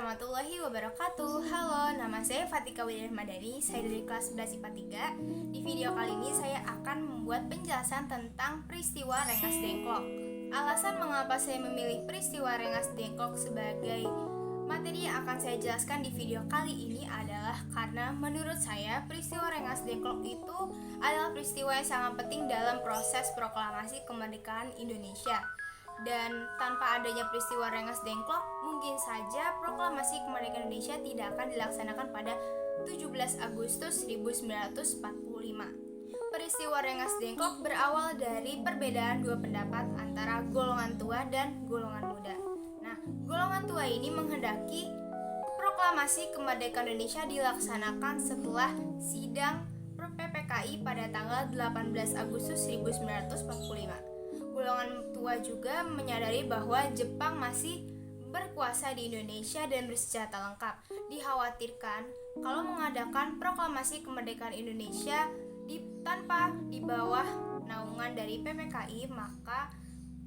warahmatullahi wabarakatuh. Halo, nama saya Fatika Widya Madani. Saya dari kelas 11 IPA 3. Di video kali ini saya akan membuat penjelasan tentang peristiwa Rengas Dengklok. Alasan mengapa saya memilih peristiwa Rengas Dengklok sebagai materi yang akan saya jelaskan di video kali ini adalah karena menurut saya peristiwa Rengas Dengklok itu adalah peristiwa yang sangat penting dalam proses proklamasi kemerdekaan Indonesia. Dan tanpa adanya peristiwa Rengas Dengklok, mungkin saja proklamasi kemerdekaan Indonesia tidak akan dilaksanakan pada 17 Agustus 1945. Peristiwa Rengas Dengklok berawal dari perbedaan dua pendapat antara golongan tua dan golongan muda. Nah, golongan tua ini menghendaki proklamasi kemerdekaan Indonesia dilaksanakan setelah sidang PPKI pada tanggal 18 Agustus 1945. Golongan tua juga menyadari bahwa Jepang masih berkuasa di Indonesia dan bersenjata lengkap. Dikhawatirkan kalau mengadakan proklamasi kemerdekaan Indonesia tanpa di bawah naungan dari PPKI, maka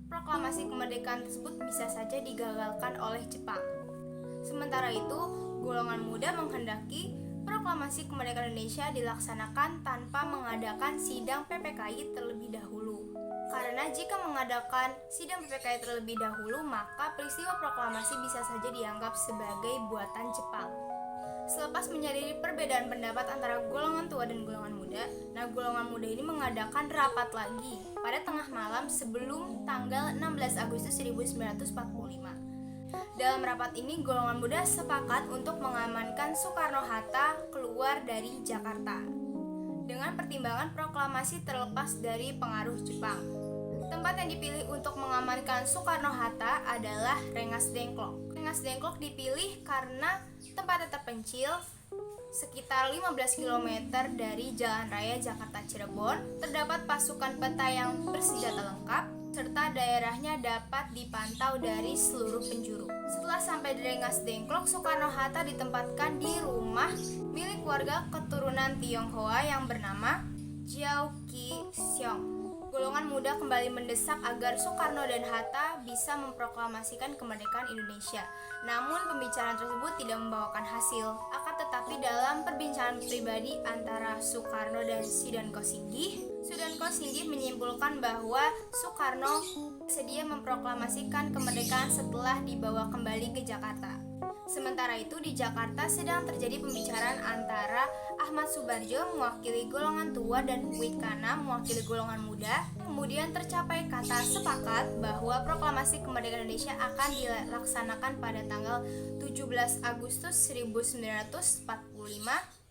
proklamasi kemerdekaan tersebut bisa saja digagalkan oleh Jepang. Sementara itu, golongan muda menghendaki proklamasi kemerdekaan Indonesia dilaksanakan tanpa mengadakan sidang PPKI terlebih dahulu. Karena jika mengadakan sidang PPKI terlebih dahulu, maka peristiwa proklamasi bisa saja dianggap sebagai buatan Jepang. Selepas menyadari perbedaan pendapat antara golongan tua dan golongan muda, golongan muda ini mengadakan rapat lagi pada tengah malam sebelum tanggal 16 Agustus 1945. Dalam rapat ini, golongan muda sepakat untuk mengamankan Soekarno-Hatta keluar dari Jakarta dengan pertimbangan proklamasi terlepas dari pengaruh Jepang. Tempat yang dipilih untuk mengamankan Soekarno-Hatta adalah Rengas Dengklok. Rengas Dengklok dipilih karena tempatnya terpencil sekitar 15 km dari Jalan Raya Jakarta-Cirebon, terdapat pasukan peta yang bersenjata lengkap, serta daerahnya dapat dipantau dari seluruh penjuru. Setelah sampai di Rengas Dengklok, Soekarno-Hatta ditempatkan di rumah milik warga keturunan Tionghoa yang bernama Jiao Qi Xiong. Golongan muda kembali mendesak agar Soekarno dan Hatta bisa memproklamasikan kemerdekaan Indonesia. Namun pembicaraan tersebut tidak membawakan hasil. Akan tetapi dalam perbincangan pribadi antara Soekarno dan Sudan Kosinggih menyimpulkan bahwa Soekarno sedia memproklamasikan kemerdekaan setelah dibawa kembali ke Jakarta. Sementara itu di Jakarta sedang terjadi pembicaraan antara Ahmad Subarjo mewakili golongan tua dan Wikana mewakili golongan muda. Kemudian tercapai kata sepakat bahwa proklamasi kemerdekaan Indonesia akan dilaksanakan pada tanggal 17 Agustus 1945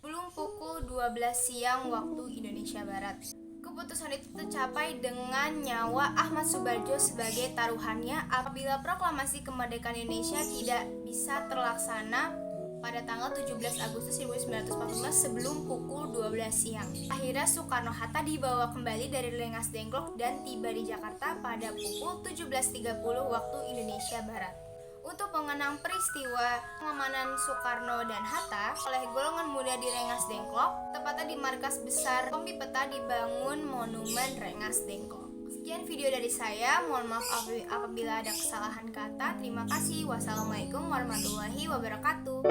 belum pukul 12 siang waktu Indonesia Barat. Keputusan itu tercapai dengan nyawa Ahmad Subarjo sebagai taruhannya apabila proklamasi kemerdekaan Indonesia tidak bisa terlaksana pada tanggal 17 Agustus 1945 sebelum pukul 12 siang. Akhirnya Soekarno-Hatta dibawa kembali dari Rengas Dengklok dan tiba di Jakarta pada pukul 17.30 waktu Indonesia Barat. Untuk mengenang peristiwa pengamanan Soekarno dan Hatta oleh golongan muda di Rengas Dengklok, tepatnya di markas besar Kompi Peta dibangun monumen Rengas Dengklok. Sekian video dari saya, mohon maaf apabila ada kesalahan kata. Terima kasih. Wassalamualaikum warahmatullahi wabarakatuh.